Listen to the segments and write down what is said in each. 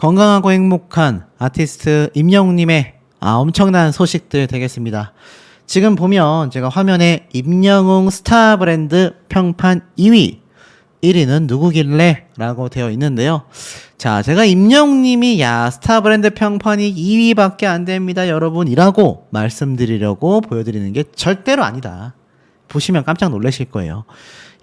건강하고 행복한 아티스트 임영웅님의 엄청난 소식들 되겠습니다. 지금 보면 제가 화면에 임영웅 스타 브랜드 평판 2위, 1위는 누구길래? 라고 되어 있는데요. 자, 제가 임영웅님이 스타 브랜드 평판이 2위밖에 안 됩니다, 여러분. 이라고 말씀드리려고 보여드리는 게 절대로 아니다. 보시면 깜짝 놀라실 거예요.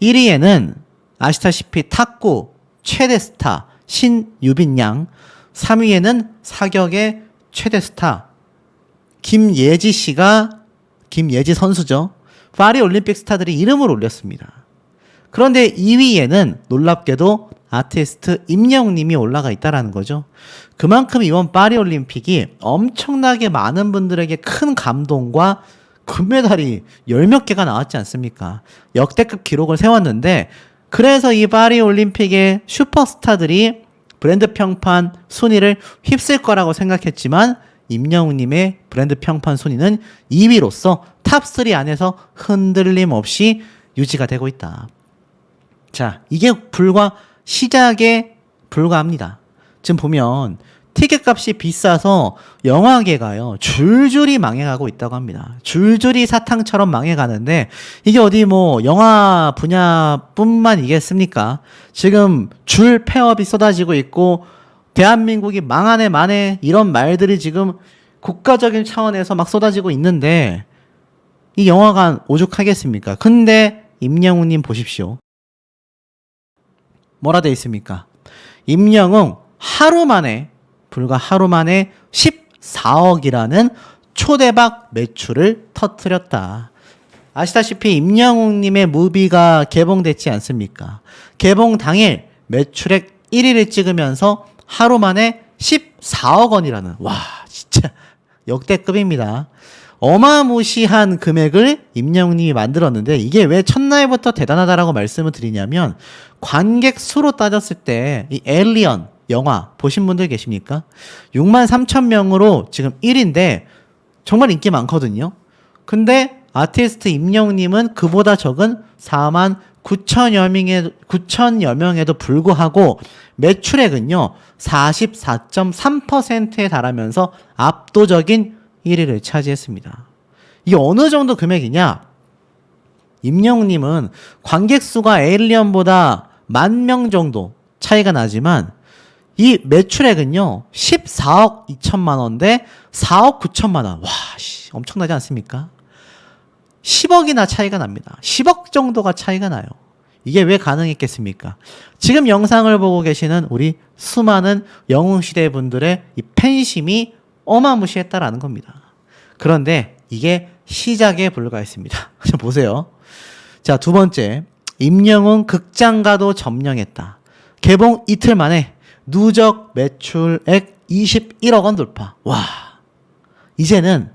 1위에는 아시다시피 탁구 최대 스타 신유빈 양, 3위에는 사격의 최대 스타 김예지 선수죠. 파리 올림픽 스타들이 이름을 올렸습니다. 그런데 2위에는 놀랍게도 아티스트 임영웅님이 올라가 있다라는 거죠. 그만큼 이번 파리 올림픽이 엄청나게 많은 분들에게 큰 감동과 금메달이 열 몇 개가 나왔지 않습니까? 역대급 기록을 세웠는데, 그래서 이 파리 올림픽의 슈퍼스타들이 브랜드 평판 순위를 휩쓸 거라고 생각했지만 임영웅님의 브랜드 평판 순위는 2위로서 탑3 안에서 흔들림 없이 유지가 되고 있다. 자, 이게 불과 시작에 불과합니다. 지금 보면 티켓값이 비싸서 영화계가요 줄줄이 망해가고 있다고 합니다. 줄줄이 사탕처럼 망해가는데 이게 어디 영화 분야뿐만이겠습니까? 지금 줄 폐업이 쏟아지고 있고 대한민국이 망하네 마네 이런 말들이 지금 국가적인 차원에서 막 쏟아지고 있는데 이 영화관 오죽하겠습니까? 근데 임영웅님 보십시오. 뭐라 돼 있습니까? 임영웅 불과 하루 만에 14억이라는 초대박 매출을 터뜨렸다. 아시다시피 임영웅님의 무비가 개봉됐지 않습니까? 개봉 당일 매출액 1위를 찍으면서 하루 만에 14억 원이라는, 진짜 역대급입니다. 어마무시한 금액을 임영웅님이 만들었는데 이게 왜 첫날부터 대단하다라고 말씀을 드리냐면, 관객 수로 따졌을 때 이 에일리언 영화 보신 분들 계십니까? 63,000명으로 지금 1위인데 정말 인기 많거든요. 근데 아티스트 임영웅님은 그보다 적은 49,000여 명에도 불구하고 매출액은요 44.3%에 달하면서 압도적인 1위를 차지했습니다. 이게 어느 정도 금액이냐? 임영웅님은 관객 수가 에일리언보다 10,000명 정도 차이가 나지만 이 매출액은요 14억 2천만 원대 4억 9천만 원. 엄청나지 않습니까? 10억이나 차이가 납니다. 10억 정도가 차이가 나요. 이게 왜 가능했겠습니까? 지금 영상을 보고 계시는 우리 수많은 영웅시대 분들의 이 팬심이 어마무시했다라는 겁니다. 그런데 이게 시작에 불과했습니다. 보세요. 자, 두 번째, 임영웅 극장가도 점령했다. 개봉 이틀 만에 누적 매출액 21억 원 돌파. 이제는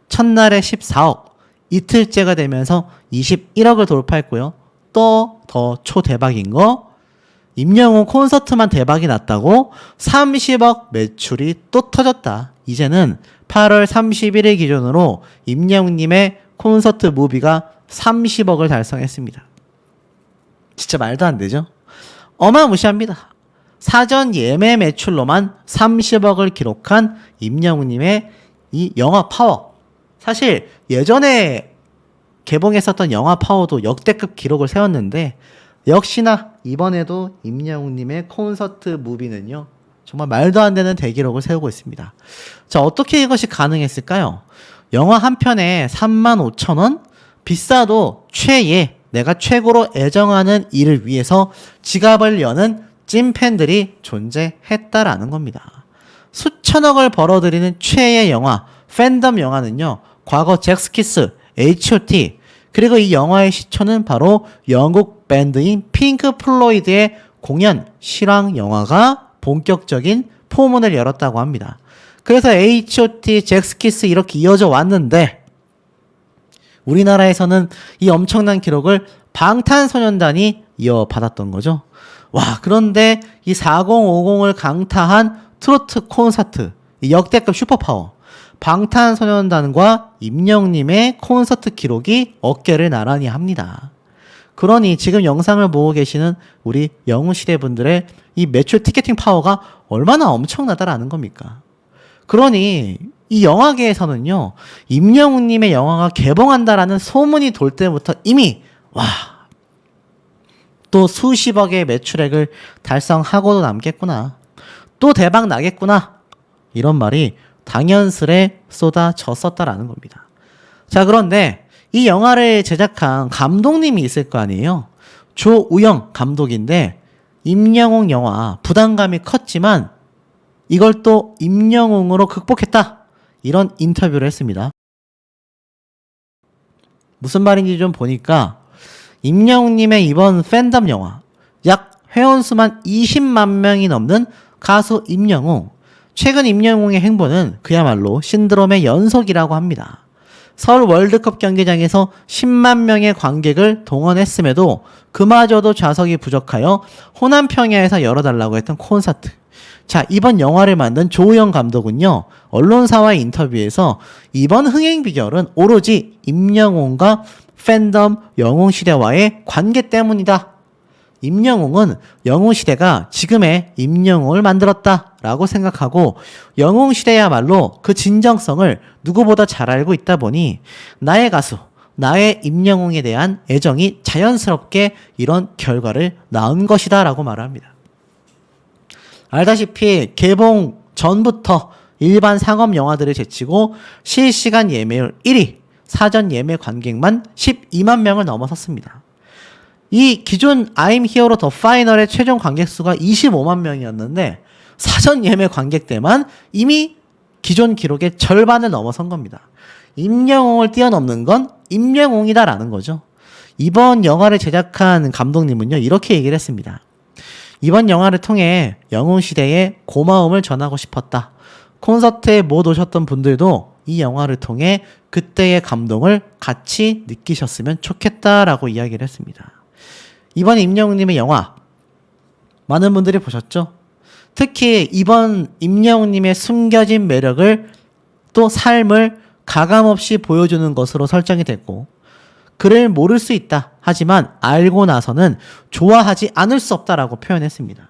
첫날에 14억, 이틀째가 되면서 21억을 돌파했고요. 또 더 초대박인 거, 임영웅 콘서트만 대박이 났다고 30억 매출이 또 터졌다. 이제는 8월 31일 기준으로 임영웅님의 콘서트 무비가 30억을 달성했습니다. 진짜 말도 안 되죠? 어마무시합니다. 사전 예매 매출로만 30억을 기록한 임영웅님의 이 영화 파워. 사실 예전에 개봉했었던 영화 파워도 역대급 기록을 세웠는데 역시나 이번에도 임영웅님의 콘서트 무비는요 정말 말도 안 되는 대기록을 세우고 있습니다. 자, 어떻게 이것이 가능했을까요? 영화 한 편에 35,000원? 비싸도 최애, 내가 최고로 애정하는 이를 위해서 지갑을 여는 찐팬들이 존재했다라는 겁니다. 수천억을 벌어들이는 최애 영화, 팬덤 영화는요 과거 잭스키스, H.O.T. 그리고 이 영화의 시초는 바로 영국 밴드인 핑크 플로이드의 공연 실황 영화가 본격적인 포문을 열었다고 합니다. 그래서 H.O.T, 잭스키스 이렇게 이어져 왔는데 우리나라에서는 이 엄청난 기록을 방탄소년단이 이어받았던 거죠. 그런데 이 4050을 강타한 트로트 콘서트, 이 역대급 슈퍼파워, 방탄소년단과 임영웅님의 콘서트 기록이 어깨를 나란히 합니다. 그러니 지금 영상을 보고 계시는 우리 영웅시대 분들의 이 매출 티켓팅 파워가 얼마나 엄청나다라는 겁니까? 그러니 이 영화계에서는요, 임영웅님의 영화가 개봉한다라는 소문이 돌 때부터 이미 또 수십억의 매출액을 달성하고도 남겠구나, 또 대박 나겠구나, 이런 말이 당연스레 쏟아졌었다라는 겁니다. 자, 그런데 이 영화를 제작한 감독님이 있을 거 아니에요. 조우영 감독인데 임영웅 영화 부담감이 컸지만 이걸 또 임영웅으로 극복했다, 이런 인터뷰를 했습니다. 무슨 말인지 좀 보니까 임영웅님의 이번 팬덤 영화, 약 회원수만 20만 명이 넘는 가수 임영웅, 최근 임영웅의 행보는 그야말로 신드롬의 연속이라고 합니다. 서울 월드컵 경기장에서 10만 명의 관객을 동원했음에도 그마저도 좌석이 부족하여 호남 평야에서 열어달라고 했던 콘서트. 자, 이번 영화를 만든 조우영 감독은요, 언론사와의 인터뷰에서 이번 흥행 비결은 오로지 임영웅과 팬덤 영웅시대와의 관계 때문이다. 임영웅은 영웅시대가 지금의 임영웅을 만들었다라고 생각하고, 영웅시대야말로 그 진정성을 누구보다 잘 알고 있다 보니 나의 가수, 나의 임영웅에 대한 애정이 자연스럽게 이런 결과를 낳은 것이다 라고 말합니다. 알다시피 개봉 전부터 일반 상업 영화들을 제치고 실시간 예매율 1위, 사전 예매 관객만 12만 명을 넘어섰습니다. 이 기존 I'm Here로 더 파이널의 최종 관객 수가 25만 명이었는데 사전 예매 관객대만 이미 기존 기록의 절반을 넘어선 겁니다. 임영웅을 뛰어넘는 건 임영웅이다라는 거죠. 이번 영화를 제작한 감독님은요, 이렇게 얘기를 했습니다. 이번 영화를 통해 영웅시대에 고마움을 전하고 싶었다. 콘서트에 못 오셨던 분들도 이 영화를 통해 그때의 감동을 같이 느끼셨으면 좋겠다라고 이야기를 했습니다. 이번 임영웅님의 영화 많은 분들이 보셨죠? 특히 이번 임영웅님의 숨겨진 매력을, 또 삶을 가감없이 보여주는 것으로 설정이 됐고, 그를 모를 수 있다, 하지만 알고 나서는 좋아하지 않을 수 없다라고 표현했습니다.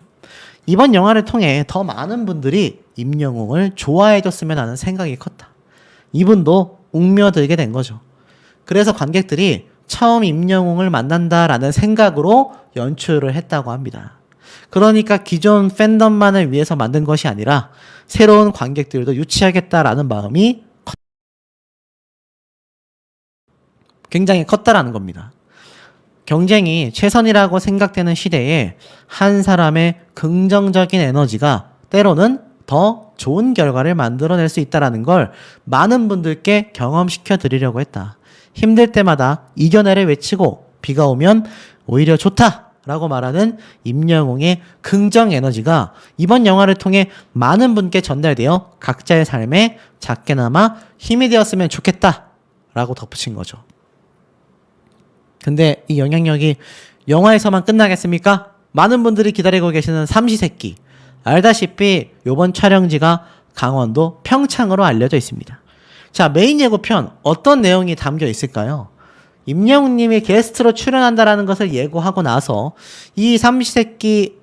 이번 영화를 통해 더 많은 분들이 임영웅을 좋아해줬으면 하는 생각이 컸다. 이분도 웅며들게 된 거죠. 그래서 관객들이 처음 임영웅을 만난다라는 생각으로 연출을 했다고 합니다. 그러니까 기존 팬덤만을 위해서 만든 것이 아니라 새로운 관객들도 유치하겠다라는 마음이 굉장히 컸다라는 겁니다. 경쟁이 최선이라고 생각되는 시대에 한 사람의 긍정적인 에너지가 때로는 더 좋은 결과를 만들어낼 수 있다는 걸 많은 분들께 경험시켜 드리려고 했다. 힘들 때마다 이겨내를 외치고 비가 오면 오히려 좋다라고 말하는 임영웅의 긍정 에너지가 이번 영화를 통해 많은 분께 전달되어 각자의 삶에 작게나마 힘이 되었으면 좋겠다라고 덧붙인 거죠. 근데 이 영향력이 영화에서만 끝나겠습니까? 많은 분들이 기다리고 계시는 삼시세끼. 알다시피 이번 촬영지가 강원도 평창으로 알려져 있습니다. 자, 메인 예고편 어떤 내용이 담겨 있을까요? 임영웅님이 게스트로 출연한다라는 것을 예고하고 나서 이 삼시세끼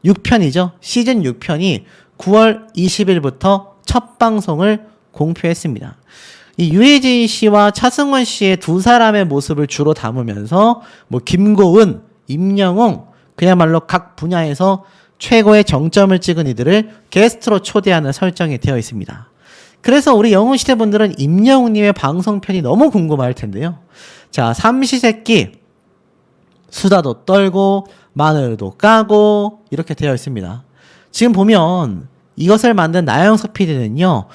6편이죠. 시즌 6편이 9월 20일부터 첫 방송을 공표했습니다. 이 유해진 씨와 차승원 씨의 두 사람의 모습을 주로 담으면서 뭐 김고은, 임영웅, 그야말로 각 분야에서 최고의 정점을 찍은 이들을 게스트로 초대하는 설정이 되어 있습니다. 그래서 우리 영웅시대 분들은 임영웅님의 방송편이 너무 궁금할 텐데요. 자, 삼시세끼 수다도 떨고 마늘도 까고 이렇게 되어 있습니다. 지금 보면 이것을 만든 나영석 PD는요,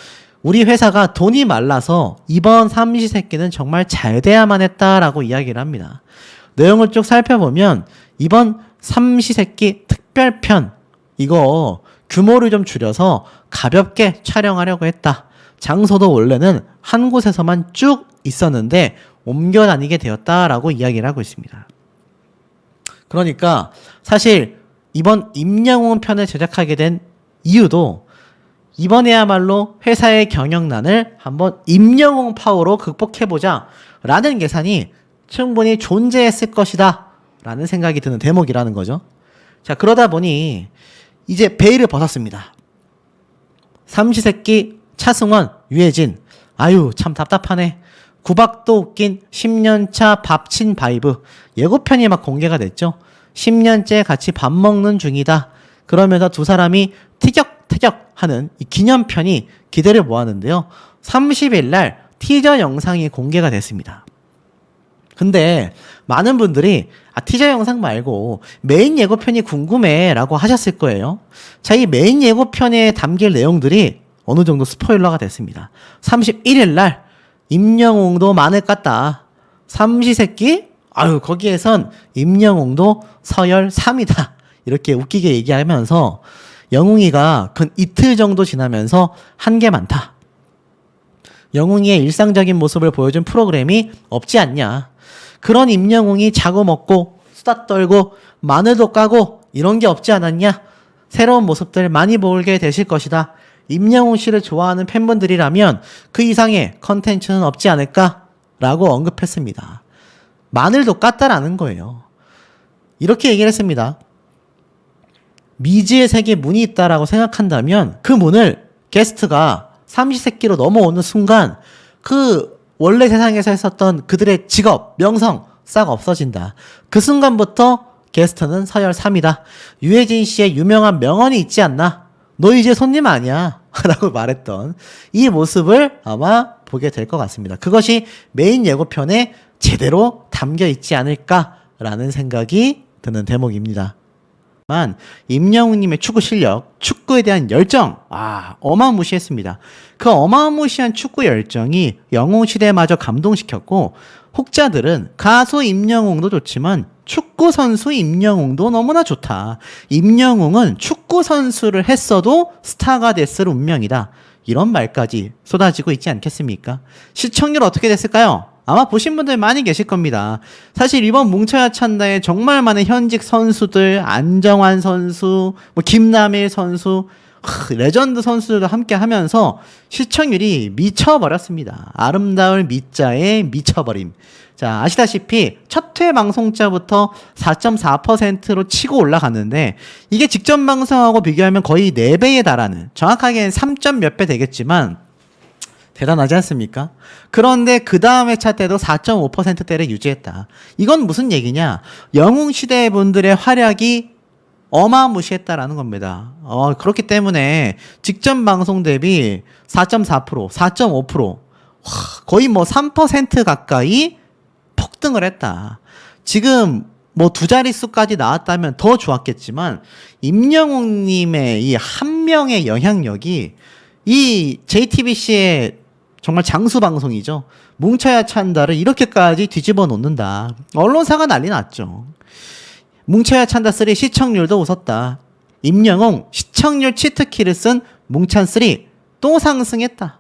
우리 회사가 돈이 말라서 이번 삼시세끼는 정말 잘 돼야만 했다라고 이야기를 합니다. 내용을 쭉 살펴보면 이번 삼시세끼 특별편, 이거 규모를 좀 줄여서 가볍게 촬영하려고 했다. 장소도 원래는 한 곳에서만 쭉 있었는데 옮겨 다니게 되었다라고 이야기를 하고 있습니다. 그러니까 사실 이번 임영웅 편을 제작하게 된 이유도 이번에야말로 회사의 경영난을 한번 임영웅 파워로 극복해보자 라는 계산이 충분히 존재했을 것이다 라는 생각이 드는 대목이라는 거죠. 자, 그러다 보니 이제 베일을 벗었습니다. 삼시세끼 차승원, 유해진. 아유 참 답답하네. 구박도 웃긴 10년차 밥친 바이브. 예고편이 막 공개가 됐죠. 10년째 같이 밥 먹는 중이다. 그러면서 두 사람이 티격태격 하는 이 기념편이 기대를 모았는데요. 30일 날 티저 영상이 공개가 됐습니다. 근데 많은 분들이 티저 영상 말고 메인 예고편이 궁금해 라고 하셨을 거예요. 자, 이 메인 예고편에 담길 내용들이 어느 정도 스포일러가 됐습니다. 31일 날 임영웅도 마늘 깠다. 삼시세끼? 아유 거기에선 임영웅도 서열 3이다. 이렇게 웃기게 얘기하면서 영웅이가 근 이틀 정도 지나면서 한 게 많다. 영웅이의 일상적인 모습을 보여준 프로그램이 없지 않냐. 그런 임영웅이 자고 먹고 수다 떨고 마늘도 까고 이런 게 없지 않았냐. 새로운 모습들 많이 보게 되실 것이다. 임영웅 씨를 좋아하는 팬분들이라면 그 이상의 컨텐츠는 없지 않을까? 라고 언급했습니다. 마늘도 깠다라는 거예요. 이렇게 얘기를 했습니다. 미지의 세계에 문이 있다라고 생각한다면 그 문을 게스트가 삼시세끼로 넘어오는 순간 그 원래 세상에서 했었던 그들의 직업, 명성 싹 없어진다. 그 순간부터 게스트는 서열 3이다. 유해진 씨의 유명한 명언이 있지 않나? 너 이제 손님 아니야. 라고 말했던 이 모습을 아마 보게 될 것 같습니다. 그것이 메인 예고편에 제대로 담겨 있지 않을까라는 생각이 드는 대목입니다. 임영웅님의 축구 실력, 축구에 대한 열정, 어마무시했습니다. 그 어마무시한 축구 열정이 영웅시대마저 감동시켰고, 혹자들은 가수 임영웅도 좋지만 축구 선수 임영웅도 너무나 좋다. 임영웅은 축구 선수를 했어도 스타가 됐을 운명이다. 이런 말까지 쏟아지고 있지 않겠습니까? 시청률 어떻게 됐을까요? 아마 보신 분들 많이 계실 겁니다. 사실 이번 뭉쳐야 찬다에 정말 많은 현직 선수들, 안정환 선수, 김남일 선수, 레전드 선수들도 함께 하면서 시청률이 미쳐버렸습니다. 아름다울 미자에 미쳐버림. 자, 아시다시피 첫 회 방송자부터 4.4%로 치고 올라갔는데 이게 직전 방송하고 비교하면 거의 4배에 달하는, 정확하게는 3점 몇 배 되겠지만 대단하지 않습니까? 그런데 그 다음 회차 때도 4.5%대를 유지했다. 이건 무슨 얘기냐? 영웅시대 분들의 활약이 어마무시했다라는 겁니다. 그렇기 때문에 직전 방송 대비 4.4%, 4.5%, 거의 3% 가까이 폭등을 했다. 지금 두 자릿수까지 나왔다면 더 좋았겠지만 임영웅님의 이 한 명의 영향력이 이 JTBC의 정말 장수 방송이죠. 뭉쳐야 찬다를 이렇게까지 뒤집어 놓는다. 언론사가 난리 났죠. 뭉쳐야 찬다 3 시청률도 웃었다. 임영웅 시청률 치트키를 쓴 뭉찬 3 또 상승했다.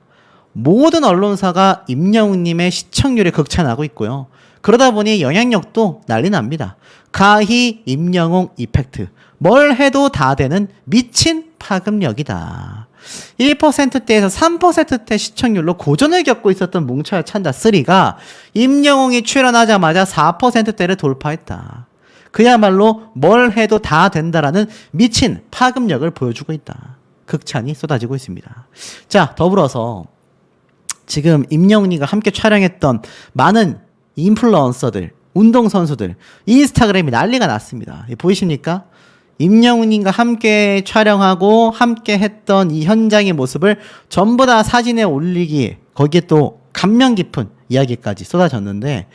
모든 언론사가 임영웅님의 시청률에 극찬하고 있고요. 그러다 보니 영향력도 난리 납니다. 가히 임영웅 이펙트. 뭘 해도 다 되는 미친 파급력이다. 1%대에서 3%대 시청률로 고전을 겪고 있었던 뭉쳐야 찬다 3가 임영웅이 출연하자마자 4%대를 돌파했다. 그야말로 뭘 해도 다 된다라는 미친 파급력을 보여주고 있다. 극찬이 쏟아지고 있습니다. 자, 더불어서 지금 임영웅이가 함께 촬영했던 많은 인플루언서들, 운동선수들, 인스타그램이 난리가 났습니다. 보이십니까? 임영웅님과 함께 촬영하고 함께 했던 이 현장의 모습을 전부 다 사진에 올리기에 거기에 또 감명 깊은 이야기까지 쏟아졌는데,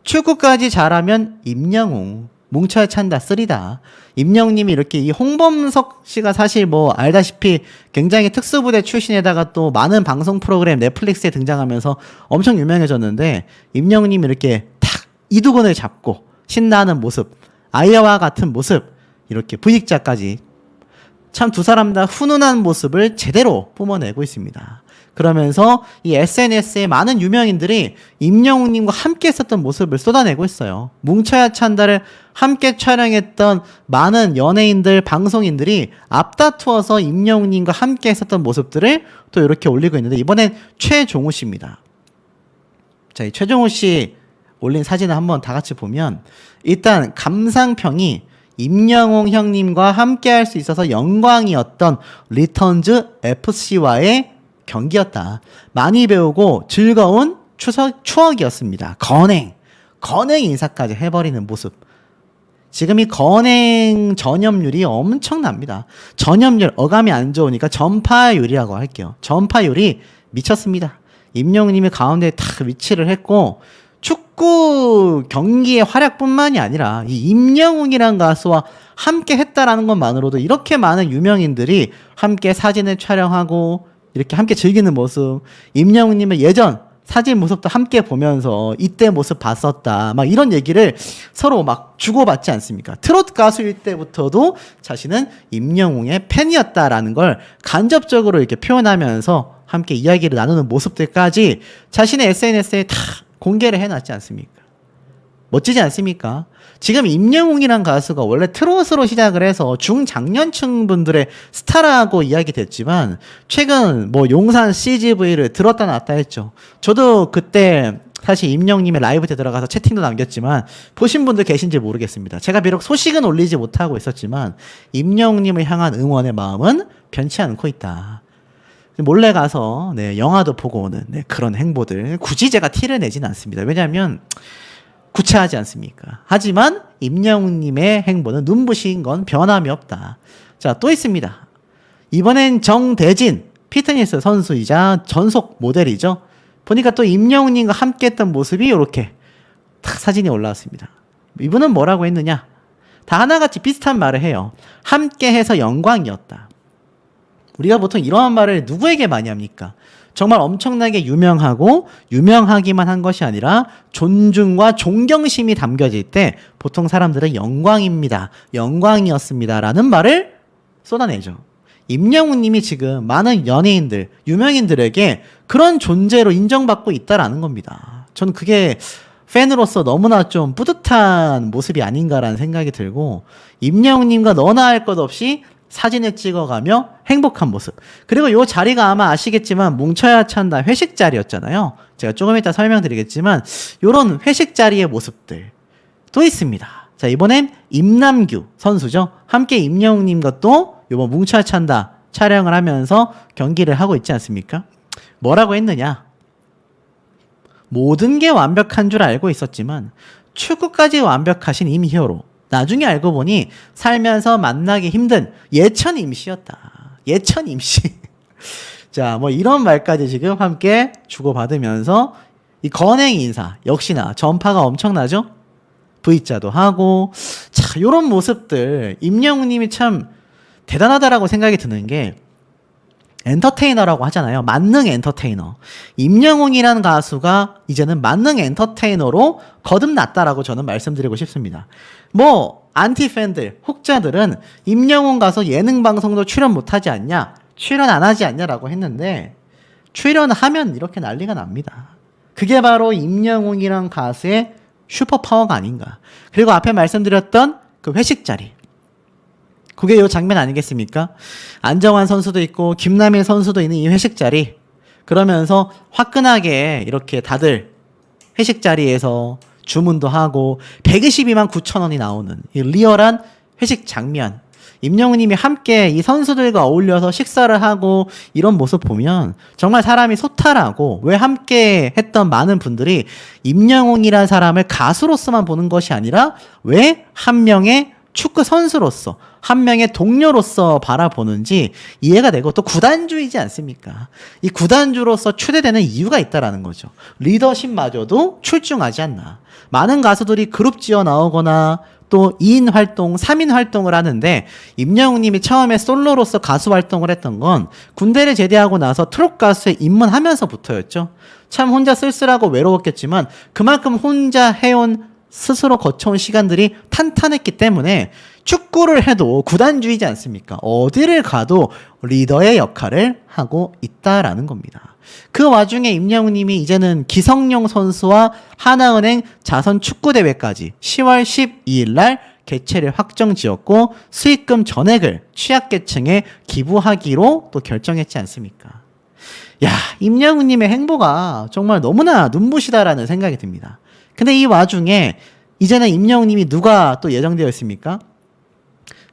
축구까지 잘하면 임영웅, 뭉쳐야 찬다 3다. 임영웅님이 이렇게 이 홍범석 씨가 사실 알다시피 굉장히 특수부대 출신에다가 또 많은 방송 프로그램 넷플릭스에 등장하면서 엄청 유명해졌는데, 임영웅님이 이렇게 탁 이두근을 잡고 신나는 모습, 아이와 같은 모습, 이렇게 V자까지 참 두 사람 다 훈훈한 모습을 제대로 뿜어내고 있습니다. 그러면서 이 SNS에 많은 유명인들이 임영웅님과 함께 했었던 모습을 쏟아내고 있어요. 뭉쳐야 찬다를 함께 촬영했던 많은 연예인들, 방송인들이 앞다투어서 임영웅님과 함께 했었던 모습들을 또 이렇게 올리고 있는데, 이번엔 최종우 씨입니다. 자, 이 최종우 씨 올린 사진을 한번 다 같이 보면 일단 감상평이 임영웅 형님과 함께 할 수 있어서 영광이었던 리턴즈 FC와의 경기였다. 많이 배우고 즐거운 추억이었습니다. 건행 인사까지 해버리는 모습. 지금 이 건행 전염률이 엄청납니다. 전염률, 어감이 안 좋으니까 전파율이라고 할게요. 전파율이 미쳤습니다. 임영웅님이 가운데에 딱 위치를 했고, 축구 경기의 활약뿐만이 아니라 이 임영웅이란 가수와 함께 했다라는 것만으로도 이렇게 많은 유명인들이 함께 사진을 촬영하고 이렇게 함께 즐기는 모습, 임영웅님의 예전 사진 모습도 함께 보면서 이때 모습 봤었다, 막 이런 얘기를 서로 막 주고받지 않습니까? 트로트 가수일 때부터도 자신은 임영웅의 팬이었다라는 걸 간접적으로 이렇게 표현하면서 함께 이야기를 나누는 모습들까지 자신의 SNS에 다 공개를 해놨지 않습니까? 멋지지 않습니까? 지금 임영웅이란 가수가 원래 트롯으로 시작을 해서 중장년층 분들의 스타라고 이야기됐지만 최근 뭐 용산 CGV를 들었다 놨다 했죠. 저도 그때 사실 임영웅님의 라이브 때 들어가서 채팅도 남겼지만 보신 분들 계신지 모르겠습니다. 제가 비록 소식은 올리지 못하고 있었지만 임영웅님을 향한 응원의 마음은 변치 않고 있다. 몰래 가서 영화도 보고 오는 그런 행보들 굳이 제가 티를 내진 않습니다. 왜냐하면 구차하지 않습니까? 하지만 임영웅님의 행보는 눈부신 건 변함이 없다. 자, 또 있습니다. 이번엔 정대진, 피트니스 선수이자 전속 모델이죠. 보니까 또 임영웅님과 함께 했던 모습이 이렇게 탁 사진이 올라왔습니다. 이분은 뭐라고 했느냐? 다 하나같이 비슷한 말을 해요. 함께 해서 영광이었다. 우리가 보통 이러한 말을 누구에게 많이 합니까? 정말 엄청나게 유명하고 유명하기만 한 것이 아니라 존중과 존경심이 담겨질 때 보통 사람들은 영광입니다, 영광이었습니다 라는 말을 쏟아내죠. 임영웅님이 지금 많은 연예인들, 유명인들에게 그런 존재로 인정받고 있다라는 겁니다. 전 그게 팬으로서 너무나 좀 뿌듯한 모습이 아닌가라는 생각이 들고, 임영웅님과 너나 할 것 없이 사진을 찍어가며 행복한 모습. 그리고 이 자리가 아마 아시겠지만 뭉쳐야 찬다 회식 자리였잖아요. 제가 조금 이따 설명드리겠지만 이런 회식 자리의 모습들 또 있습니다. 자, 이번엔 임남규 선수죠. 함께 임영웅님과 또 이번 뭉쳐야 찬다 촬영을 하면서 경기를 하고 있지 않습니까? 뭐라고 했느냐? 모든 게 완벽한 줄 알고 있었지만 축구까지 완벽하신 임희호로 나중에 알고 보니 살면서 만나기 힘든 예천 임씨였다. 예천 임씨. 자, 뭐 이런 말까지 지금 함께 주고받으면서 이 건행 인사 역시나 전파가 엄청나죠? V자도 하고. 자, 이런 모습들 임영웅님이 참 대단하다라고 생각이 드는 게, 엔터테이너라고 하잖아요. 만능 엔터테이너. 임영웅이라는 가수가 이제는 만능 엔터테이너로 거듭났다라고 저는 말씀드리고 싶습니다. 뭐 안티 팬들, 혹자들은 임영웅 가수 예능 방송도 출연 못하지 않냐, 출연 안 하지 않냐라고 했는데 출연하면 이렇게 난리가 납니다. 그게 바로 임영웅이란 가수의 슈퍼파워가 아닌가. 그리고 앞에 말씀드렸던 그 회식 자리, 그게 요 장면 아니겠습니까? 안정환 선수도 있고 김남일 선수도 있는 이 회식 자리, 그러면서 화끈하게 이렇게 다들 회식 자리에서 주문도 하고 122만 9천 원이 나오는 이 리얼한 회식 장면, 임영웅님이 함께 이 선수들과 어울려서 식사를 하고 이런 모습 보면 정말 사람이 소탈하고, 왜 함께 했던 많은 분들이 임영웅이라는 사람을 가수로서만 보는 것이 아니라 왜 한 명의 축구 선수로서, 한 명의 동료로서 바라보는지 이해가 되고, 또 구단주이지 않습니까? 이 구단주로서 추대되는 이유가 있다라는 거죠. 리더십마저도 출중하지 않나. 많은 가수들이 그룹 지어 나오거나 또 2인 활동, 3인 활동을 하는데, 임영웅님이 처음에 솔로로서 가수 활동을 했던 건 군대를 제대하고 나서 트롯 가수에 입문하면서부터였죠. 참 혼자 쓸쓸하고 외로웠겠지만 그만큼 혼자 해온, 스스로 거쳐온 시간들이 탄탄했기 때문에 축구를 해도 구단주이지 않습니까? 어디를 가도 리더의 역할을 하고 있다라는 겁니다. 그 와중에 임영웅님이 이제는 기성용 선수와 하나은행 자선 축구대회까지 10월 12일 날 개최를 확정지었고, 수익금 전액을 취약계층에 기부하기로 또 결정했지 않습니까? 야, 임영웅님의 행보가 정말 너무나 눈부시다라는 생각이 듭니다. 근데 이 와중에 이제는 임영웅님이 누가 또 예정되어 있습니까?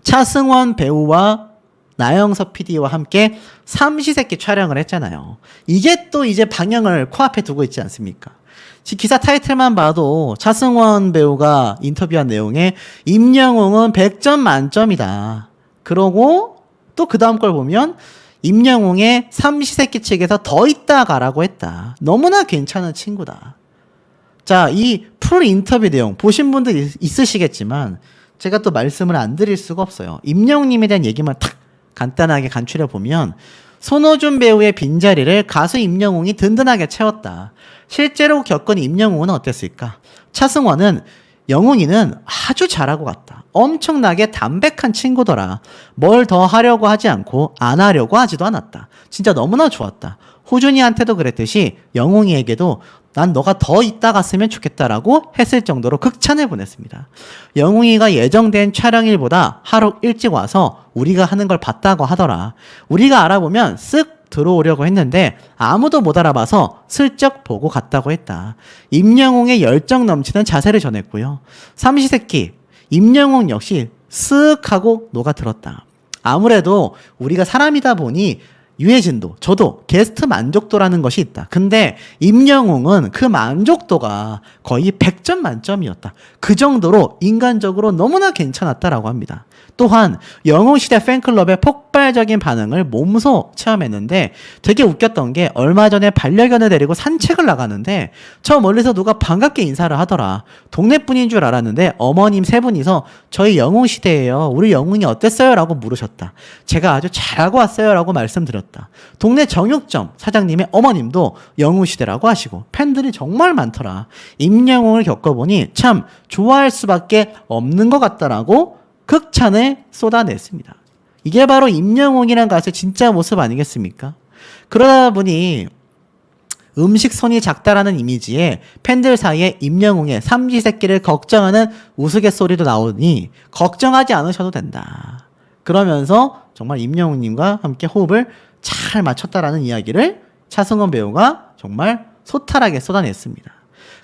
차승원 배우와 나영석 PD와 함께 삼시세끼 촬영을 했잖아요. 이게 또 이제 방영을 코앞에 두고 있지 않습니까? 기사 타이틀만 봐도 차승원 배우가 인터뷰한 내용에 임영웅은 100점 만점이다. 그러고 또 그 다음 걸 보면 임영웅의 삼시세끼 측에서 더 있다 가라고 했다. 너무나 괜찮은 친구다. 자, 이 풀 인터뷰 내용 보신 분들 있으시겠지만 제가 또 말씀을 안 드릴 수가 없어요. 임영웅님에 대한 얘기만 탁 간단하게 간추려 보면 손호준 배우의 빈자리를 가수 임영웅이 든든하게 채웠다. 실제로 겪은 임영웅은 어땠을까? 차승원은 영웅이는 아주 잘하고 갔다. 엄청나게 담백한 친구더라. 뭘 더 하려고 하지 않고 안 하려고 하지도 않았다. 진짜 너무나 좋았다. 호준이한테도 그랬듯이 영웅이에게도 난 너가 더 있다 갔으면 좋겠다라고 했을 정도로 극찬을 보냈습니다. 영웅이가 예정된 촬영일보다 하루 일찍 와서 우리가 하는 걸 봤다고 하더라. 우리가 알아보면 쓱 들어오려고 했는데 아무도 못 알아봐서 슬쩍 보고 갔다고 했다. 임영웅의 열정 넘치는 자세를 전했고요. 삼시세끼 임영웅 역시 쓱 하고 녹아들었다. 아무래도 우리가 사람이다 보니 유해진도 저도 게스트 만족도라는 것이 있다. 근데 임영웅은 그 만족도가 거의 100점 만점이었다. 그 정도로 인간적으로 너무나 괜찮았다라고 합니다. 또한 영웅시대 팬클럽의 폭발적인 반응을 몸소 체험했는데 되게 웃겼던 게 얼마 전에 반려견을 데리고 산책을 나가는데 저 멀리서 누가 반갑게 인사를 하더라. 동네분인 줄 알았는데 어머님 세 분이서 저희 영웅시대예요. 우리 영웅이 어땠어요? 라고 물으셨다. 제가 아주 잘하고 왔어요. 라고 말씀드렸다. 동네 정육점 사장님의 어머님도 영웅시대라고 하시고 팬들이 정말 많더라. 임영웅을 겪어보니 참 좋아할 수밖에 없는 것 같다라고 극찬을 쏟아냈습니다. 이게 바로 임영웅이라는 가수의 진짜 모습 아니겠습니까? 그러다 보니 음식 손이 작다라는 이미지에 팬들 사이에 임영웅의 삼시세끼를 걱정하는 우스갯소리도 나오니 걱정하지 않으셔도 된다. 그러면서 정말 임영웅님과 함께 호흡을 잘 맞췄다라는 이야기를 차승원 배우가 정말 소탈하게 쏟아냈습니다.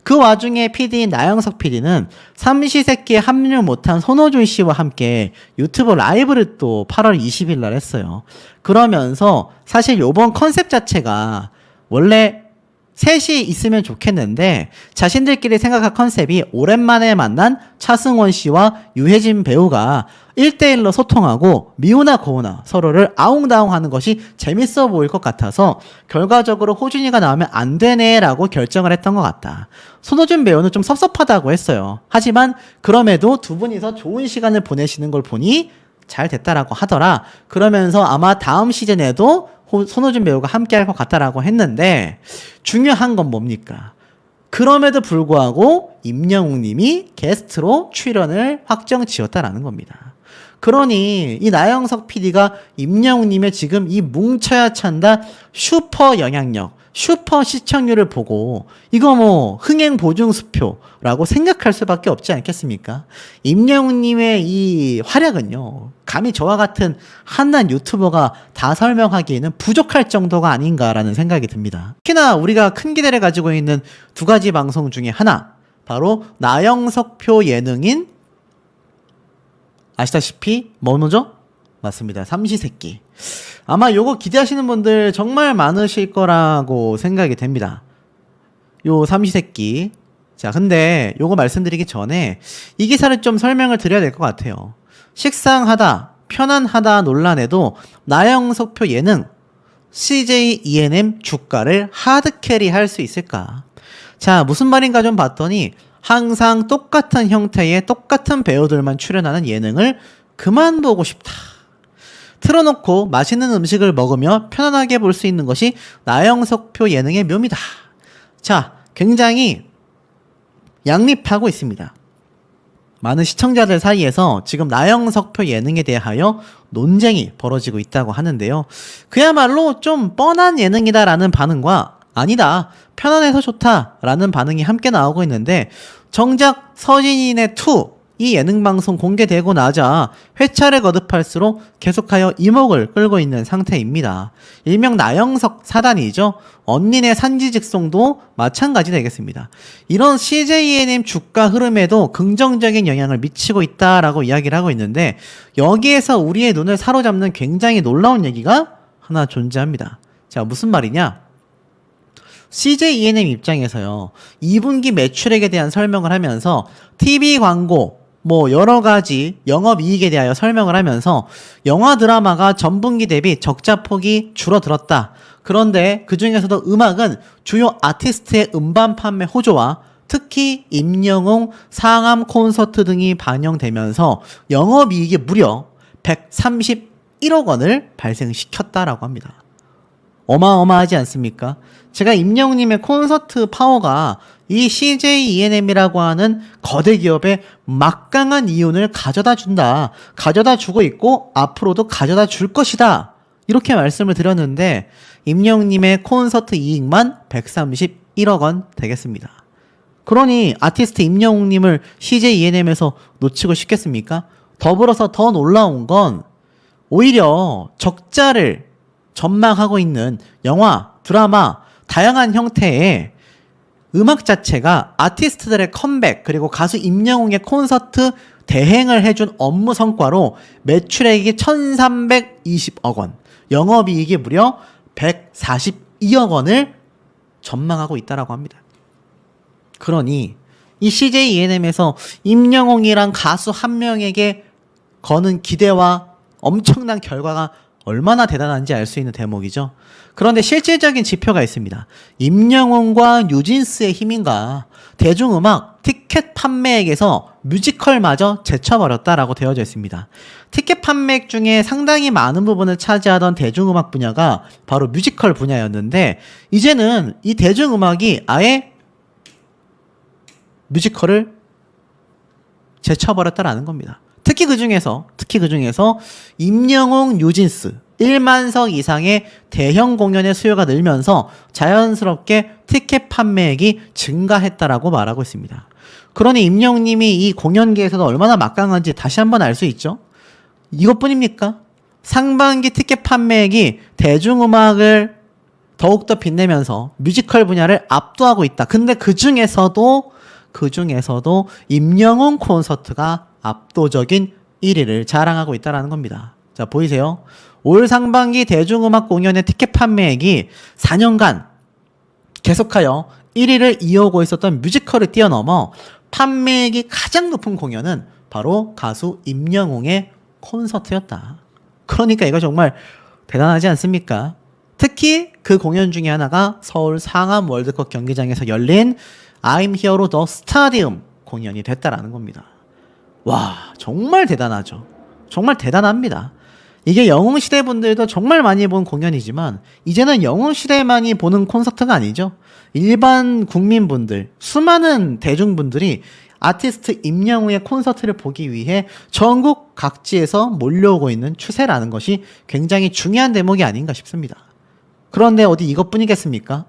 그 와중에 PD인 나영석 PD는 삼시세끼에 합류 못한 손호준 씨와 함께 유튜브 라이브를 또 8월 20일 날 했어요. 그러면서 사실 요번 컨셉 자체가 원래 셋이 있으면 좋겠는데 자신들끼리 생각한 컨셉이 오랜만에 만난 차승원 씨와 유해진 배우가 1대1로 소통하고 미우나 고우나 서로를 아웅다웅하는 것이 재밌어 보일 것 같아서 결과적으로 호준이가 나오면 안 되네 라고 결정을 했던 것 같다. 손호준 배우는 좀 섭섭하다고 했어요. 하지만 그럼에도 두 분이서 좋은 시간을 보내시는 걸 보니 잘 됐다라고 하더라. 그러면서 아마 다음 시즌에도 손호준 배우가 함께 할 것 같다라고 했는데 중요한 건 뭡니까? 그럼에도 불구하고 임영웅 님이 게스트로 출연을 확정 지었다라는 겁니다. 그러니 이 나영석 PD가 임영웅 님의 지금 이 뭉쳐야 찬다 슈퍼 영향력, 슈퍼 시청률을 보고 이거 뭐 흥행 보증 수표라고 생각할 수밖에 없지 않겠습니까? 임영웅 님의 이 활약은요. 감히 저와 같은 한낱 유튜버가 다 설명하기에는 부족할 정도가 아닌가라는 생각이 듭니다. 특히나 우리가 큰 기대를 가지고 있는 두 가지 방송 중에 하나, 바로 나영석표 예능인 아시다시피 뭐죠? 맞습니다. 삼시세끼. 아마 요거 기대하시는 분들 정말 많으실 거라고 생각이 됩니다. 요 삼시세끼. 자, 근데 요거 말씀드리기 전에 이 기사를 좀 설명을 드려야 될 것 같아요. 식상하다, 편안하다 논란에도 나영석표 예능 CJ ENM 주가를 하드캐리 할 수 있을까? 자, 무슨 말인가 좀 봤더니 항상 똑같은 형태의 똑같은 배우들만 출연하는 예능을 그만 보고 싶다. 틀어놓고 맛있는 음식을 먹으며 편안하게 볼 수 있는 것이 나영석표 예능의 묘미다. 자, 굉장히 양립하고 있습니다. 많은 시청자들 사이에서 지금 나영석표 예능에 대하여 논쟁이 벌어지고 있다고 하는데요. 그야말로 좀 뻔한 예능이다라는 반응과 아니다, 편안해서 좋다라는 반응이 함께 나오고 있는데 정작 서진인의 2, 이 예능방송 공개되고 나자 회차를 거듭할수록 계속하여 이목을 끌고 있는 상태입니다. 일명 나영석 사단이죠. 언니네 산지직송도 마찬가지 되겠습니다. 이런 CJ ENM 주가 흐름에도 긍정적인 영향을 미치고 있다라고 이야기를 하고 있는데, 여기에서 우리의 눈을 사로잡는 굉장히 놀라운 얘기가 하나 존재합니다. 자, 무슨 말이냐? CJ ENM 입장에서요, 2분기 매출액에 대한 설명을 하면서 TV 광고, 여러 가지 영업이익에 대하여 설명을 하면서 영화 드라마가 전분기 대비 적자폭이 줄어들었다. 그런데 그 중에서도 음악은 주요 아티스트의 음반 판매 호조와 특히 임영웅 상암 콘서트 등이 반영되면서 영업이익이 무려 131억 원을 발생시켰다라고 합니다. 어마어마하지 않습니까? 제가 임영웅님의 콘서트 파워가 이 CJ ENM이라고 하는 거대 기업의 막강한 이윤을 가져다 준다. 가져다 주고 있고 앞으로도 가져다 줄 것이다. 이렇게 말씀을 드렸는데 임영웅님의 콘서트 이익만 131억 원 되겠습니다. 그러니 아티스트 임영웅님을 CJ ENM에서 놓치고 싶겠습니까? 더불어서 더 놀라운 건 오히려 적자를 전망하고 있는 영화, 드라마, 다양한 형태의 음악 자체가 아티스트들의 컴백, 그리고 가수 임영웅의 콘서트 대행을 해준 업무 성과로 매출액이 1320억 원, 영업이익이 무려 142억 원을 전망하고 있다라고 합니다. 그러니 이 CJ ENM에서 임영웅이란 가수 한 명에게 거는 기대와 엄청난 결과가 얼마나 대단한지 알 수 있는 대목이죠. 그런데 실질적인 지표가 있습니다. 임영웅과 뉴진스의 힘인가, 대중음악 티켓 판매액에서 뮤지컬마저 제쳐버렸다라고 되어져 있습니다. 티켓 판매액 중에 상당히 많은 부분을 차지하던 대중음악 분야가 바로 뮤지컬 분야였는데, 이제는 이 대중음악이 아예 뮤지컬을 제쳐버렸다라는 겁니다. 특히 그 중에서 임영웅, 뉴진스 1만석 이상의 대형 공연의 수요가 늘면서 자연스럽게 티켓 판매액이 증가했다라고 말하고 있습니다. 그러니 임영웅님이 이 공연계에서도 얼마나 막강한지 다시 한번 알 수 있죠. 이것뿐입니까? 상반기 티켓 판매액이 대중음악을 더욱더 빛내면서 뮤지컬 분야를 압도하고 있다. 근데 그 중에서도 임영웅 콘서트가 압도적인 1위를 자랑하고 있다는 겁니다. 자, 보이세요? 올 상반기 대중음악 공연의 티켓 판매액이 4년간 계속하여 1위를 이어오고 있었던 뮤지컬을 뛰어넘어 판매액이 가장 높은 공연은 바로 가수 임영웅의 콘서트였다. 그러니까 이거 정말 대단하지 않습니까? 특히 그 공연 중에 하나가 서울 상암 월드컵 경기장에서 열린 I'm Hero The Stadium 공연이 됐다라는 겁니다. 와, 정말 대단하죠. 정말 대단합니다. 이게 영웅시대 분들도 정말 많이 본 공연이지만 이제는 영웅시대만이 보는 콘서트가 아니죠. 일반 국민분들, 수많은 대중분들이 아티스트 임영웅의 콘서트를 보기 위해 전국 각지에서 몰려오고 있는 추세라는 것이 굉장히 중요한 대목이 아닌가 싶습니다. 그런데 어디 이것뿐이겠습니까?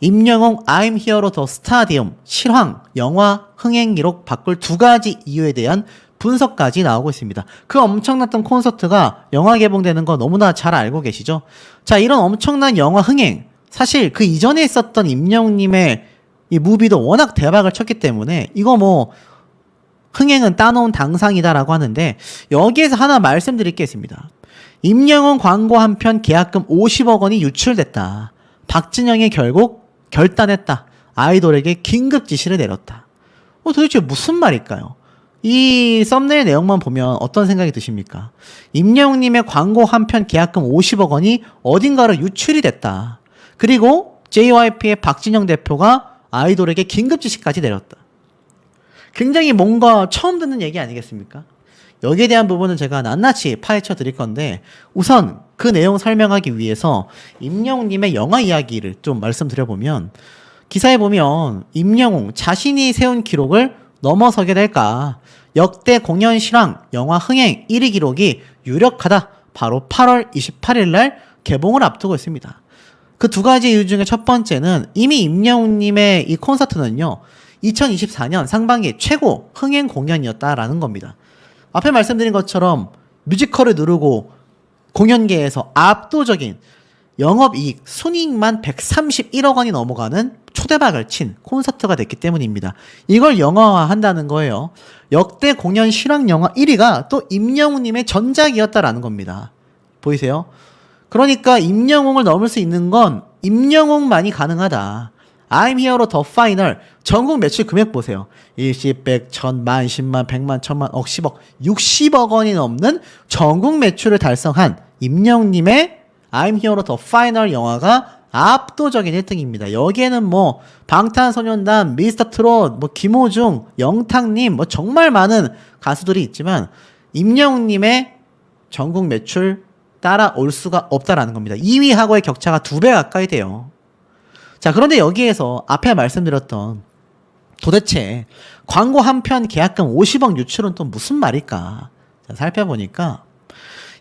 임영웅 I'm Hero The Stadium 실황, 영화 흥행 기록 바꿀 2가지 이유에 대한 분석까지 나오고 있습니다. 그 엄청났던 콘서트가 영화 개봉되는 거 너무나 잘 알고 계시죠? 자, 이런 엄청난 영화 흥행, 사실 그 이전에 있었던 임영웅님의 이 무비도 워낙 대박을 쳤기 때문에 이거 흥행은 따놓은 당상이다라고 하는데, 여기에서 하나 말씀드릴 게 있습니다. 임영웅 광고 한 편 계약금 50억 원이 유출됐다. 박진영이 결국 결단했다. 아이돌에게 긴급 지시를 내렸다. 도대체 무슨 말일까요? 이 썸네일 내용만 보면 어떤 생각이 드십니까? 임영웅님의 광고 한 편 계약금 50억 원이 어딘가로 유출이 됐다. 그리고 JYP의 박진영 대표가 아이돌에게 긴급 지시까지 내렸다. 굉장히 뭔가 처음 듣는 얘기 아니겠습니까? 여기에 대한 부분은 제가 낱낱이 파헤쳐 드릴 건데, 우선 그 내용 설명하기 위해서 임영웅님의 영화 이야기를 좀 말씀드려보면, 기사에 보면 임영웅 자신이 세운 기록을 넘어서게 될까, 역대 공연 실황 영화 흥행 1위 기록이 유력하다. 바로 8월 28일 날 개봉을 앞두고 있습니다. 그 2가지 이유 중에 첫 번째는 이미 임영웅님의 이 콘서트는요, 2024년 상반기 최고 흥행 공연이었다라는 겁니다. 앞에 말씀드린 것처럼 뮤지컬을 누르고 공연계에서 압도적인 영업이익, 순이익만 131억 원이 넘어가는 초대박을 친 콘서트가 됐기 때문입니다. 이걸 영화화한다는 거예요. 역대 공연 실황 영화 1위가 또 임영웅님의 전작이었다라는 겁니다. 보이세요? 그러니까 임영웅을 넘을 수 있는 건 임영웅만이 가능하다. I'm Hero The Final 전국 매출 금액 보세요. 일시, 백, 천, 만, 십만, 백만, 천만, 억, 십억, 60억 원이 넘는 전국 매출을 달성한 임영웅님의 I'm Hero The Final 영화가 압도적인 1등입니다. 여기에는 뭐 방탄소년단, 미스터트롯, 뭐 김호중, 영탁님, 뭐 정말 많은 가수들이 있지만 임영웅님의 전국 매출 따라올 수가 없다라는 겁니다. 2위하고의 격차가 2배 가까이 돼요. 자, 그런데 여기에서 앞에 말씀드렸던 도대체 광고 한 편 계약금 50억 유출은 또 무슨 말일까? 자, 살펴보니까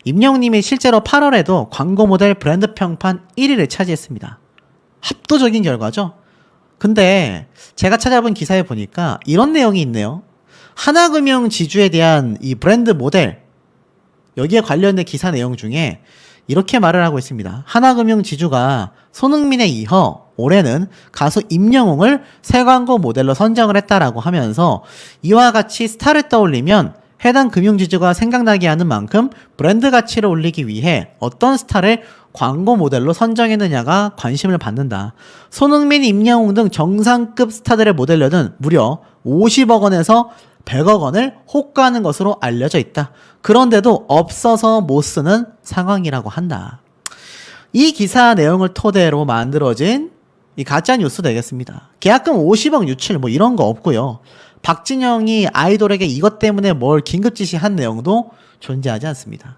임영웅님이 실제로 8월에도 광고 모델 브랜드 평판 1위를 차지했습니다. 압도적인 결과죠. 근데 제가 찾아본 기사에 보니까 이런 내용이 있네요. 하나금융 지주에 대한 이 브랜드 모델, 여기에 관련된 기사 내용 중에 이렇게 말을 하고 있습니다. 하나금융 지주가 손흥민에 이어 올해는 가수 임영웅을 새 광고 모델로 선정을 했다라고 하면서 이와 같이 스타를 떠올리면 해당 금융지주가 생각나게 하는 만큼 브랜드 가치를 올리기 위해 어떤 스타를 광고 모델로 선정했느냐가 관심을 받는다. 손흥민, 임영웅 등 정상급 스타들의 모델료는 무려 50억 원에서 100억 원을 호가하는 것으로 알려져 있다. 그런데도 없어서 못 쓰는 상황이라고 한다. 이 기사 내용을 토대로 만들어진 이 가짜 뉴스 되겠습니다. 계약금 50억 유출 뭐 이런 거 없고요. 박진영이 아이돌에게 이것 때문에 뭘 긴급 지시한 내용도 존재하지 않습니다.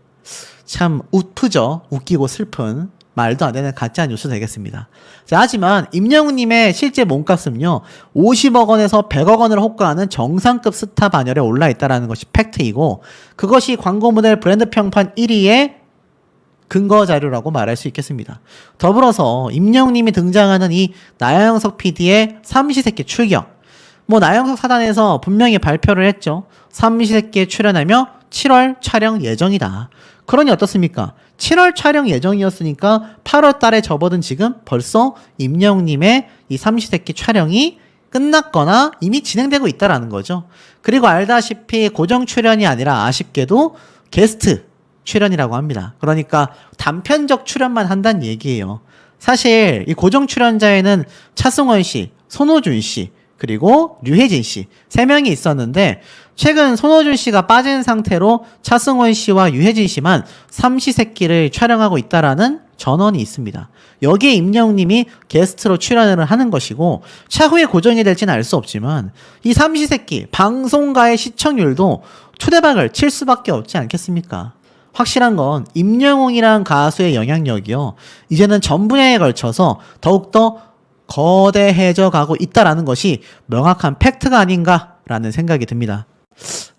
참 웃프죠. 웃기고 슬픈 말도 안 되는 가짜 뉴스 되겠습니다. 자, 하지만 임영웅님의 실제 몸값은요 50억 원에서 100억 원을 호가하는 정상급 스타 반열에 올라 있다는 것이 팩트이고, 그것이 광고 모델 브랜드 평판 1위의 근거 자료라고 말할 수 있겠습니다. 더불어서 임영웅님이 등장하는 이 나영석 PD의 삼시세끼 출격, 뭐 나영석 사단에서 분명히 발표를 했죠. 삼시세끼에 출연하며 7월 촬영 예정이다. 그러니 어떻습니까? 7월 촬영 예정이었으니까 8월 달에 접어든 지금 벌써 임영웅님의 이 삼시세끼 촬영이 끝났거나 이미 진행되고 있다라는 거죠. 그리고 알다시피 고정 출연이 아니라 아쉽게도 게스트 출연이라고 합니다. 그러니까 단편적 출연만 한다는 얘기예요. 사실 이 고정 출연자에는 차승원 씨, 손호준 씨, 그리고 류혜진 씨 3명이 있었는데 최근 손호준 씨가 빠진 상태로 차승원 씨와 유혜진 씨만 삼시세끼를 촬영하고 있다라는 전언이 있습니다. 여기에 임영웅님이 게스트로 출연을 하는 것이고 차후에 고정이 될지는 알 수 없지만 이 삼시세끼 방송가의 시청률도 초대박을 칠 수밖에 없지 않겠습니까? 확실한 건 임영웅이란 가수의 영향력이요, 이제는 전 분야에 걸쳐서 더욱더 거대해져 가고 있다라는 것이 명확한 팩트가 아닌가라는 생각이 듭니다.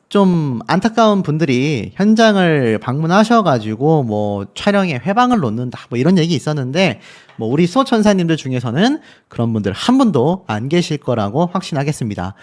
좀 안타까운 분들이 현장을 방문하셔가지고 뭐 촬영에 회방을 놓는다 뭐 이런 얘기 있었는데, 뭐 우리 수호천사님들 중에서는 그런 분들 한 분도 안 계실 거라고 확신하겠습니다.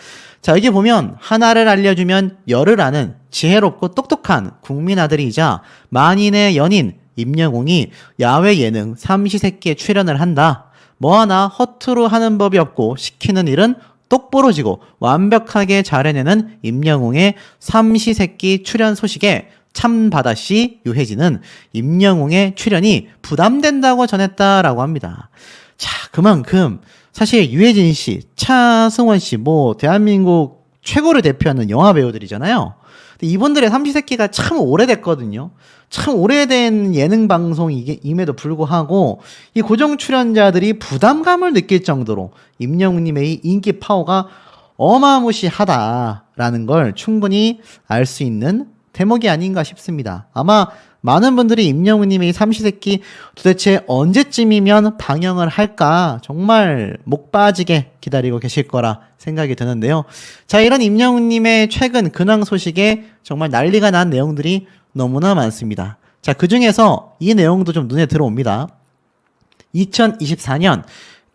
자, 여기 보면 하나를 알려주면 열을 아는 지혜롭고 똑똑한 국민 아들이자 만인의 연인 임영웅이 야외 예능 삼시세끼에 출연을 한다. 뭐 하나 허투루 하는 법이 없고 시키는 일은 똑부러지고 완벽하게 잘해내는 임영웅의 삼시세끼 출연 소식에 참바다씨 유혜진은 임영웅의 출연이 부담된다고 전했다라고 합니다. 자, 그만큼 사실 유혜진 씨, 차승원 씨, 뭐 대한민국 최고를 대표하는 영화 배우들이잖아요. 근데 이분들의 삼시세끼가 참 오래됐거든요. 참 오래된 예능 방송임에도 불구하고 이 고정 출연자들이 부담감을 느낄 정도로 임영웅님의 이 인기 파워가 어마무시하다라는 걸 충분히 알 수 있는 대목이 아닌가 싶습니다. 아마 많은 분들이 임영웅님의 삼시세끼 도대체 언제쯤이면 방영을 할까 정말 목 빠지게 기다리고 계실 거라 생각이 드는데요. 자, 이런 임영웅님의 최근 근황 소식에 정말 난리가 난 내용들이 너무나 많습니다. 자, 그 중에서 이 내용도 좀 눈에 들어옵니다. 2024년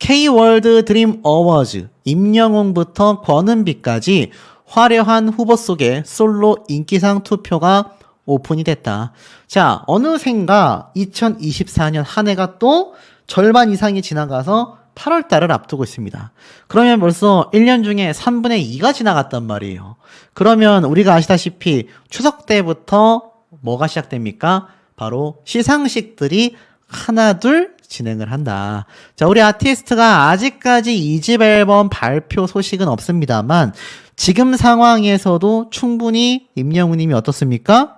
K월드 드림 어워즈 임영웅부터 권은비까지 화려한 후보 속에 솔로 인기상 투표가 오픈이 됐다. 자, 어느샌가 2024년 한 해가 또 절반 이상이 지나가서 8월 달을 앞두고 있습니다. 그러면 벌써 1년 중에 3분의 2가 지나갔단 말이에요. 그러면 우리가 아시다시피 추석 때부터 뭐가 시작됩니까? 바로 시상식들이 하나둘 진행을 한다. 자, 우리 아티스트가 아직까지 2집 앨범 발표 소식은 없습니다만 지금 상황에서도 충분히 임영웅 님이 어떻습니까?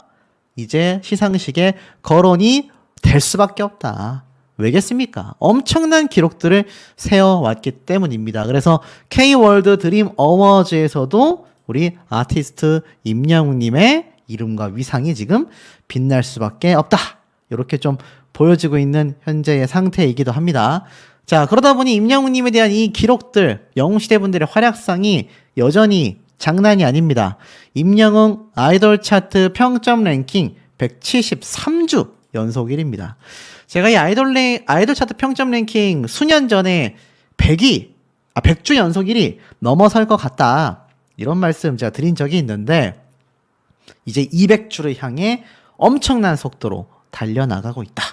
이제 시상식에 거론이 될 수밖에 없다. 왜겠습니까? 엄청난 기록들을 세워왔기 때문입니다. 그래서 K월드 드림 어워즈에서도 우리 아티스트 임영웅 님의 이름과 위상이 지금 빛날 수밖에 없다. 이렇게 좀 보여지고 있는 현재의 상태이기도 합니다. 자, 그러다 보니 임영웅 님에 대한 이 기록들, 영웅시대 분들의 활약상이 여전히 장난이 아닙니다. 임영웅 아이돌 차트 평점 랭킹 173주 연속 1위입니다. 제가 이 아이돌 차트 평점 랭킹 수년 전에 100주 연속 1위 넘어설 것 같다. 이런 말씀 제가 드린 적이 있는데 이제 200주를 향해 엄청난 속도로 달려나가고 있다.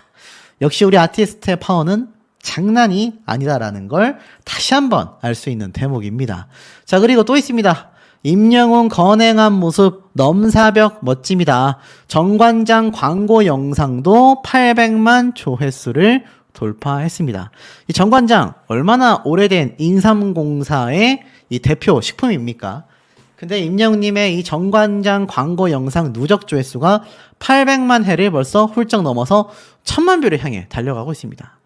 역시 우리 아티스트의 파워는 장난이 아니다라는 걸 다시 한번 알 수 있는 대목입니다. 자, 그리고 또 있습니다. 임영웅 건행한 모습 넘사벽 멋집니다. 정관장 광고 영상도 800만 조회수를 돌파했습니다. 이 정관장 얼마나 오래된 인삼공사의 이 대표 식품입니까? 근데 임영웅님의 이 정관장 광고 영상 누적 조회수가 800만 회를 벌써 훌쩍 넘어서 1000만 뷰를 향해 달려가고 있습니다.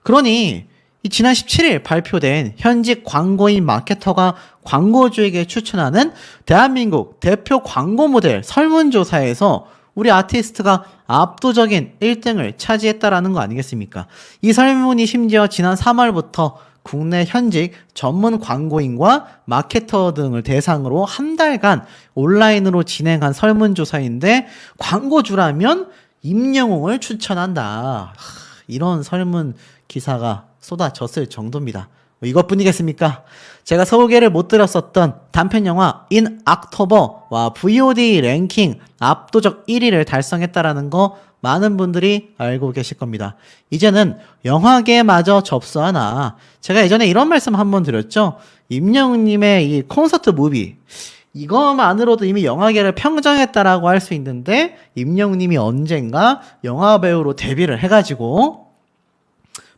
그러니 이 지난 17일 발표된 현직 광고인 마케터가 광고주에게 추천하는 대한민국 대표 광고 모델 설문조사에서 우리 아티스트가 압도적인 1등을 차지했다라는 거 아니겠습니까? 이 설문이 심지어 지난 3월부터 국내 현직 전문 광고인과 마케터 등을 대상으로 한 달간 온라인으로 진행한 설문조사인데 광고주라면 임영웅을 추천한다. 이런 설문 기사가 쏟아졌을 정도입니다. 이것뿐이겠습니까? 제가 소개를 못 드렸었던 단편영화 인 악토버와 VOD 랭킹 압도적 1위를 달성했다라는 거 많은 분들이 알고 계실 겁니다. 이제는 영화계마저 접수하나 제가 예전에 이런 말씀 한번 드렸죠. 임영웅님의 이 콘서트 무비 이것만으로도 이미 영화계를 평정했다라고 할 수 있는데 임영웅님이 언젠가 영화배우로 데뷔를 해가지고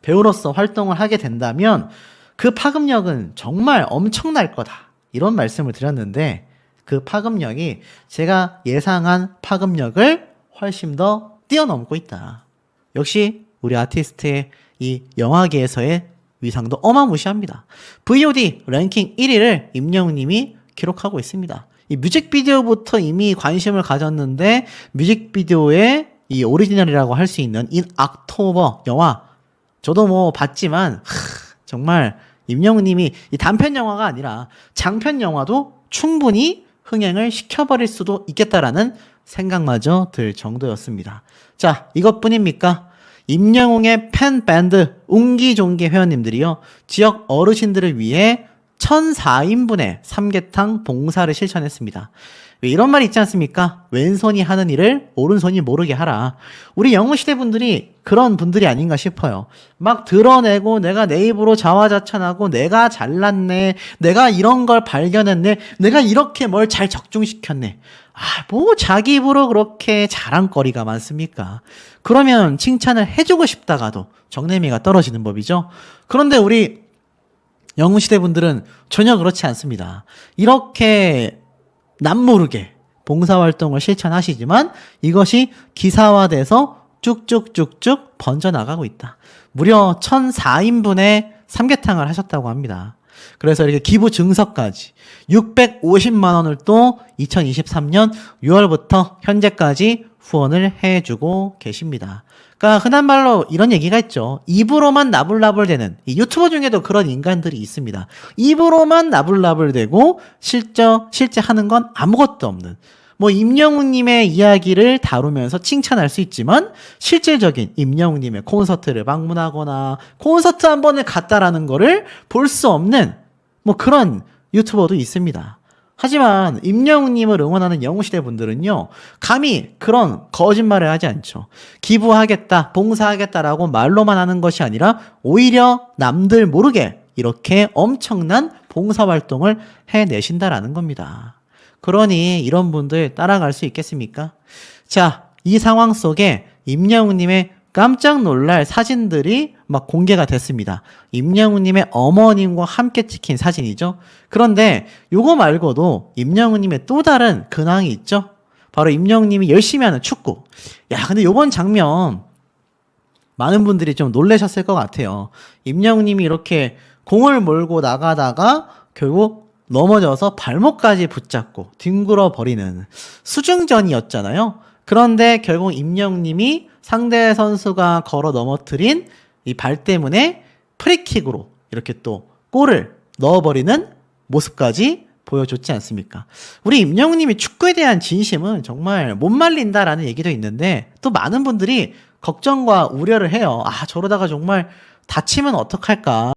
배우로서 활동을 하게 된다면 그 파급력은 정말 엄청날 거다. 이런 말씀을 드렸는데 그 파급력이 제가 예상한 파급력을 훨씬 더 뛰어넘고 있다. 역시 우리 아티스트의 이 영화계에서의 위상도 어마무시합니다. VOD 랭킹 1위를 임영웅 님이 기록하고 있습니다. 이 뮤직비디오부터 이미 관심을 가졌는데 뮤직비디오의 이 오리지널이라고 할 수 있는 인 악토버 영화 저도 뭐 봤지만 정말 임영웅 님이 이 단편 영화가 아니라 장편 영화도 충분히 흥행을 시켜버릴 수도 있겠다라는 생각마저 들 정도였습니다. 자, 이것뿐입니까? 임영웅의 팬 밴드 웅기종기 회원님들이요 지역 어르신들을 위해 1004인분의 삼계탕 봉사를 실천했습니다. 왜 이런 말이 있지 않습니까? 왼손이 하는 일을 오른손이 모르게 하라. 우리 영웅시대 분들이 그런 분들이 아닌가 싶어요. 막 드러내고 내가 내 입으로 자화자찬하고 내가 잘났네, 내가 이런 걸 발견했네, 내가 이렇게 뭘 잘 적중시켰네. 뭐 자기 입으로 그렇게 자랑거리가 많습니까? 그러면 칭찬을 해주고 싶다가도 정내미가 떨어지는 법이죠. 그런데 우리 영웅시대 분들은 전혀 그렇지 않습니다. 이렇게 남모르게 봉사활동을 실천하시지만 이것이 기사화돼서 쭉쭉쭉쭉 번져나가고 있다. 무려 1004인분의 삼계탕을 하셨다고 합니다. 그래서 이렇게 기부 증서까지 650만 원을 또 2023년 6월부터 현재까지 후원을 해주고 계십니다. 그러니까 흔한 말로 이런 얘기가 있죠. 입으로만 나불나불대는 이 유튜버 중에도 그런 인간들이 있습니다. 입으로만 나불나불대고 실제 하는 건 아무것도 없는 뭐 임영웅님의 이야기를 다루면서 칭찬할 수 있지만 실질적인 임영웅님의 콘서트를 방문하거나 콘서트 한 번을 갔다라는 거를 볼 수 없는 뭐 그런 유튜버도 있습니다. 하지만 임영웅님을 응원하는 영웅시대 분들은요, 감히 그런 거짓말을 하지 않죠. 기부하겠다, 봉사하겠다라고 말로만 하는 것이 아니라 오히려 남들 모르게 이렇게 엄청난 봉사활동을 해내신다라는 겁니다. 그러니 이런 분들 따라갈 수 있겠습니까? 자, 이 상황 속에 임영웅님의 깜짝 놀랄 사진들이 막 공개가 됐습니다. 임영웅님의 어머님과 함께 찍힌 사진이죠. 그런데 요거 말고도 임영웅님의 또 다른 근황이 있죠. 바로 임영웅님이 열심히 하는 축구. 야, 근데 요번 장면 많은 분들이 좀 놀라셨을 것 같아요. 임영웅님이 이렇게 공을 몰고 나가다가 결국 넘어져서 발목까지 붙잡고 뒹굴어 버리는 수중전이었잖아요. 그런데 결국 임영웅님이 상대 선수가 걸어 넘어뜨린 이 발 때문에 프리킥으로 이렇게 또 골을 넣어버리는 모습까지 보여줬지 않습니까? 우리 임영웅님이 축구에 대한 진심은 정말 못 말린다라는 얘기도 있는데 또 많은 분들이 걱정과 우려를 해요. 아, 저러다가 정말 다치면 어떡할까?